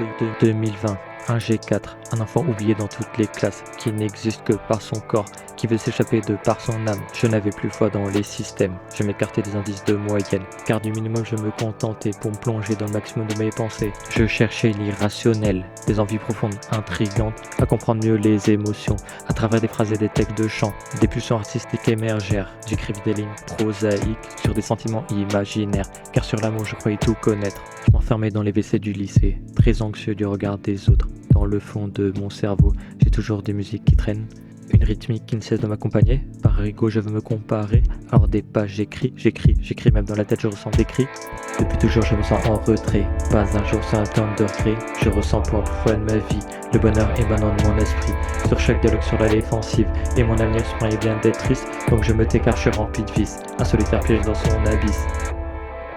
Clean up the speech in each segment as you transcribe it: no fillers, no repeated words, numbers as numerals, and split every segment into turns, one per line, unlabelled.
de 2020, un G4, un enfant oublié dans toutes les classes, qui n'existe que par son corps, qui veut s'échapper de par son âme. Je n'avais plus foi dans les systèmes, je m'écartais des indices de moyenne, car du minimum je me contentais pour me plonger dans le maximum de mes pensées. Je cherchais l'irrationnel, des envies profondes, intrigantes, à comprendre mieux les émotions, à travers des phrases et des textes de chant. Des pulsions artistiques émergèrent, j'écrivis des lignes prosaïques sur des sentiments imaginaires, car sur l'amour je croyais tout connaître. Je m'enfermais dans les WC du lycée, très anxieux du regard des autres. Dans le fond de mon cerveau, j'ai toujours des musiques qui traînent, une rythmique qui ne cesse de m'accompagner. Par ego, je veux me comparer. Alors des pages, j'écris, même dans la tête, je ressens des cris. Depuis toujours, je me sens en retrait. Pas un jour sans un temps de regret. Je ressens pour une fois de ma vie le bonheur émanant de mon esprit. Sur chaque dialogue sur la défensive, et mon avenir se croyait bien d'être triste. Donc je me t'écarte, je suis rempli de vices. Un solitaire piège dans son abysse.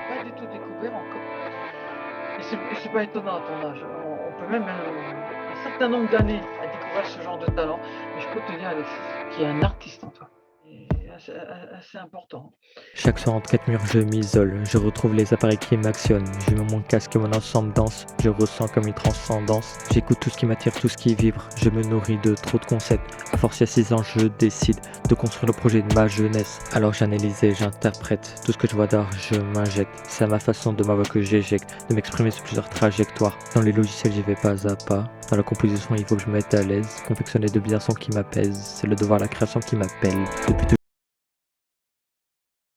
Pas du tout découvert encore. Et c'est pas étonnant à ton âge. On peut même un certain nombre d'années à découvrir ce genre de talent. Et je peux te dire, Alexis, qu'il y a un artiste en toi. Et assez important.
Chaque soir entre quatre murs, je m'isole. Je retrouve les appareils qui m'actionnent. Je mets mon casque et mon ensemble danse. Je ressens comme une transcendance. J'écoute tout ce qui m'attire, tout ce qui vibre. Je me nourris de trop de concepts. À force, il y a 6 ans, je décide de construire le projet de ma jeunesse. Alors j'analyse et j'interprète. Tout ce que je vois d'art, je m'injecte. C'est à ma façon de ma voix que j'éjecte. De m'exprimer sur plusieurs trajectoires. Dans les logiciels, j'y vais pas à pas. Dans la composition, il faut que je me mette à l'aise. Confectionner de bien sons qui m'apaisent. C'est le devoir, la création qui m'appelle. Depuis